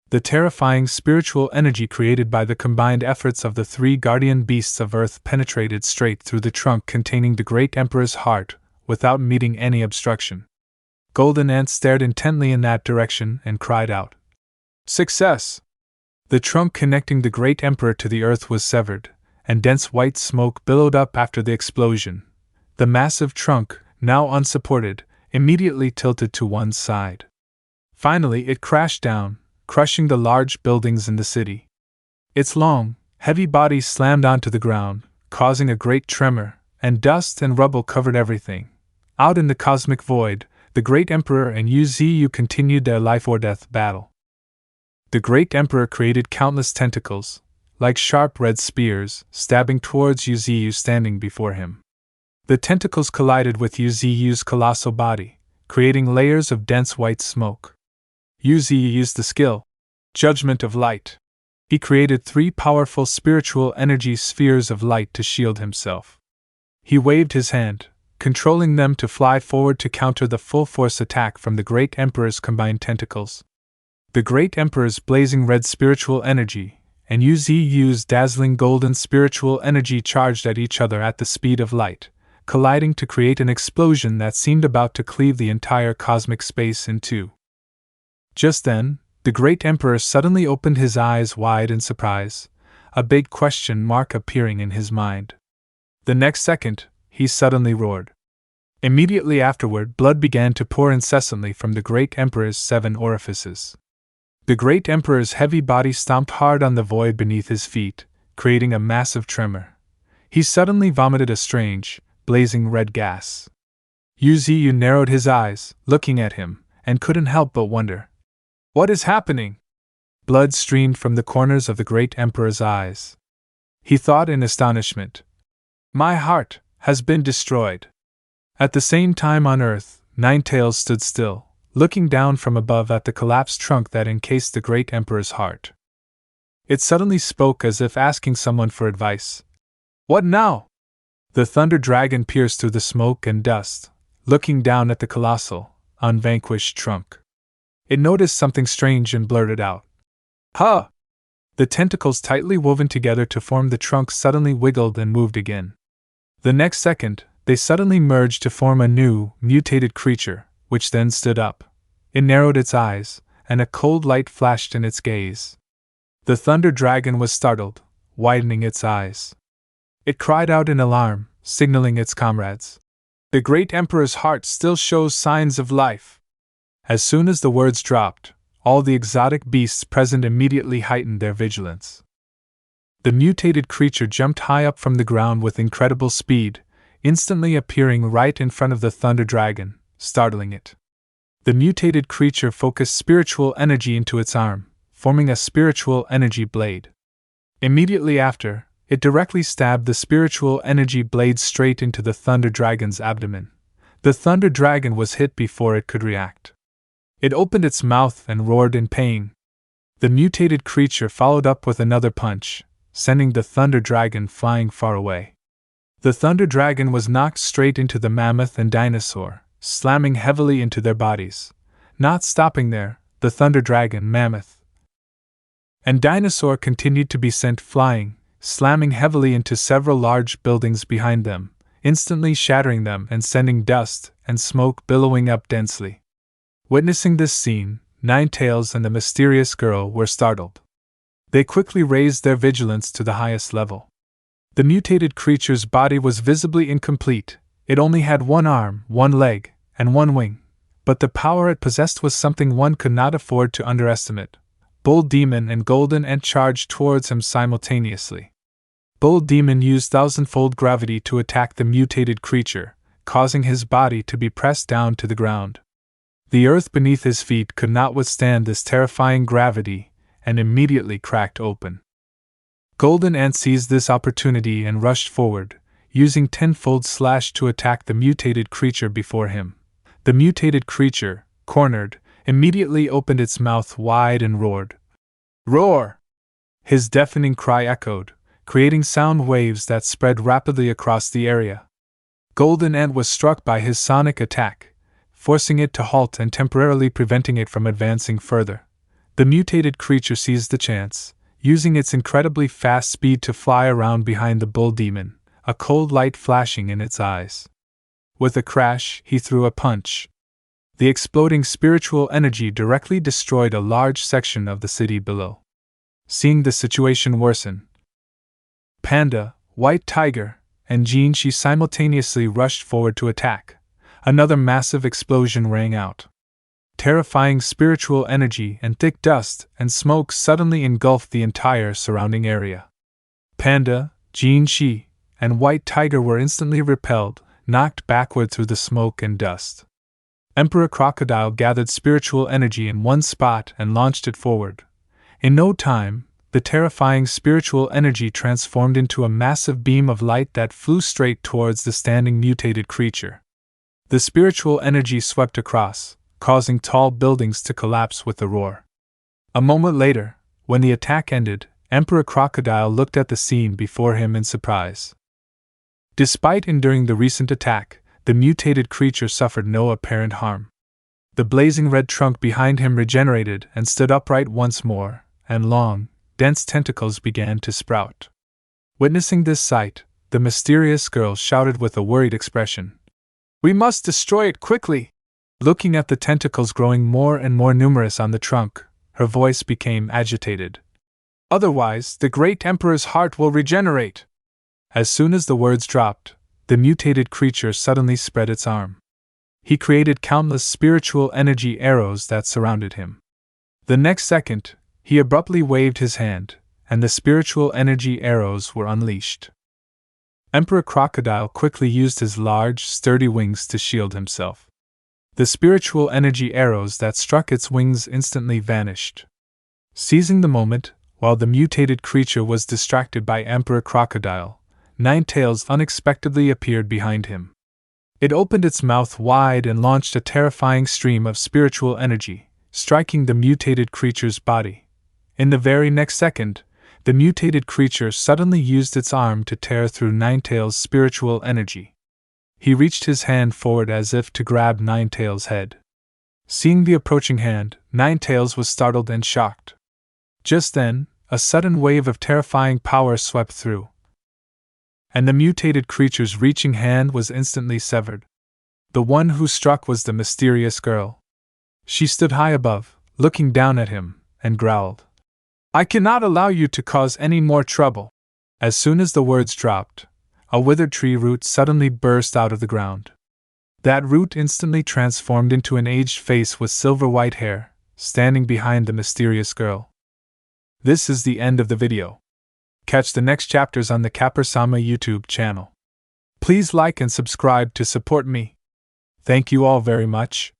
The terrifying spiritual energy created by the combined efforts of the three guardian beasts of Earth penetrated straight through the trunk containing the great Emperor's heart, without meeting any obstruction. Golden Ant stared intently in that direction and cried out, "Success!" The trunk connecting the great Emperor to the Earth was severed, and dense white smoke billowed up after the explosion. The massive trunk, now unsupported, immediately tilted to one side. Finally, it crashed down, crushing the large buildings in the city. Its long, heavy body slammed onto the ground, causing a great tremor, and dust and rubble covered everything. Out in the cosmic void, the great Emperor and Yu continued their life-or-death battle. The great Emperor created countless tentacles, like sharp red spears, stabbing towards Yu standing before him. The tentacles collided with Yu's colossal body, creating layers of dense white smoke. Yu used the skill, Judgment of Light. He created 3 powerful spiritual energy spheres of light to shield himself. He waved his hand, controlling them to fly forward to counter the full-force attack from the Great Emperor's combined tentacles. The Great Emperor's blazing red spiritual energy and Yu's dazzling golden spiritual energy charged at each other at the speed of light, colliding to create an explosion that seemed about to cleave the entire cosmic space in two. Just then, the Great Emperor suddenly opened his eyes wide in surprise, a big question mark appearing in his mind. The next second, he suddenly roared. Immediately afterward, blood began to pour incessantly from the Great Emperor's 7 orifices. The Great Emperor's heavy body stomped hard on the void beneath his feet, creating a massive tremor. He suddenly vomited a strange, blazing red gas. Yu narrowed his eyes, looking at him, and couldn't help but wonder. What is happening? Blood streamed from the corners of the Great Emperor's eyes. He thought in astonishment. My heart has been destroyed. At the same time on Earth, Ninetails stood still, looking down from above at the collapsed trunk that encased the Great Emperor's heart. It suddenly spoke as if asking someone for advice. What now? The Thunder Dragon pierced through the smoke and dust, looking down at the colossal, unvanquished trunk. It noticed something strange and blurted out. Huh! The tentacles tightly woven together to form the trunk suddenly wiggled and moved again. The next second, they suddenly merged to form a new, mutated creature, which then stood up. It narrowed its eyes, and a cold light flashed in its gaze. The Thunder Dragon was startled, widening its eyes. It cried out in alarm, signaling its comrades. The Great Emperor's heart still shows signs of life. As soon as the words dropped, all the exotic beasts present immediately heightened their vigilance. The mutated creature jumped high up from the ground with incredible speed, instantly appearing right in front of the Thunder Dragon, startling it. The mutated creature focused spiritual energy into its arm, forming a spiritual energy blade. Immediately after, it directly stabbed the spiritual energy blade straight into the Thunder Dragon's abdomen. The Thunder Dragon was hit before it could react. It opened its mouth and roared in pain. The mutated creature followed up with another punch, sending the Thunder Dragon flying far away. The Thunder Dragon was knocked straight into the mammoth and dinosaur, slamming heavily into their bodies. Not stopping there, the Thunder Dragon, mammoth, and dinosaur continued to be sent flying, slamming heavily into several large buildings behind them, instantly shattering them and sending dust and smoke billowing up densely. Witnessing this scene, Ninetails and the mysterious girl were startled. They quickly raised their vigilance to the highest level. The mutated creature's body was visibly incomplete. It only had one arm, one leg, and one wing, but the power it possessed was something one could not afford to underestimate. Bull Demon and Golden Ant charged towards him simultaneously. Bull Demon used thousandfold gravity to attack the mutated creature, causing his body to be pressed down to the ground. The earth beneath his feet could not withstand this terrifying gravity, and immediately cracked open. Golden Ant seized this opportunity and rushed forward, using tenfold slash to attack the mutated creature before him. The mutated creature, cornered, immediately opened its mouth wide and roared. Roar! His deafening cry echoed, creating sound waves that spread rapidly across the area. Golden Ant was struck by his sonic attack, forcing it to halt and temporarily preventing it from advancing further. The mutated creature seized the chance, using its incredibly fast speed to fly around behind the bull demon, a cold light flashing in its eyes. With a crash, he threw a punch. The exploding spiritual energy directly destroyed a large section of the city below. Seeing the situation worsen, Panda, White Tiger, and Jinshi simultaneously rushed forward to attack. Another massive explosion rang out. Terrifying spiritual energy and thick dust and smoke suddenly engulfed the entire surrounding area. Panda, Jinshi, and White Tiger were instantly repelled, knocked backward through the smoke and dust. Emperor Crocodile gathered spiritual energy in one spot and launched it forward. In no time, the terrifying spiritual energy transformed into a massive beam of light that flew straight towards the standing mutated creature. The spiritual energy swept across, causing tall buildings to collapse with a roar. A moment later, when the attack ended, Emperor Crocodile looked at the scene before him in surprise. Despite enduring the recent attack, the mutated creature suffered no apparent harm. The blazing red trunk behind him regenerated and stood upright once more, and long, dense tentacles began to sprout. Witnessing this sight, the mysterious girl shouted with a worried expression, "We must destroy it quickly!" Looking at the tentacles growing more and more numerous on the trunk, her voice became agitated. "Otherwise, the great Emperor's heart will regenerate!" As soon as the words dropped, the mutated creature suddenly spread its arm. He created countless spiritual energy arrows that surrounded him. The next second, he abruptly waved his hand, and the spiritual energy arrows were unleashed. Emperor Crocodile quickly used his large, sturdy wings to shield himself. The spiritual energy arrows that struck its wings instantly vanished. Seizing the moment, while the mutated creature was distracted by Emperor Crocodile, Ninetales unexpectedly appeared behind him. It opened its mouth wide and launched a terrifying stream of spiritual energy, striking the mutated creature's body. In the very next second, the mutated creature suddenly used its arm to tear through Ninetales' spiritual energy. He reached his hand forward as if to grab Ninetales' head. Seeing the approaching hand, Ninetales was startled and shocked. Just then, a sudden wave of terrifying power swept through, and the mutated creature's reaching hand was instantly severed. The one who struck was the mysterious girl. She stood high above, looking down at him, and growled, "I cannot allow you to cause any more trouble." As soon as the words dropped, a withered tree root suddenly burst out of the ground. That root instantly transformed into an aged face with silver white hair, standing behind the mysterious girl. This is the end of the video. Catch the next chapters on the Kappa-sama YouTube channel. Please like and subscribe to support me. Thank you all very much.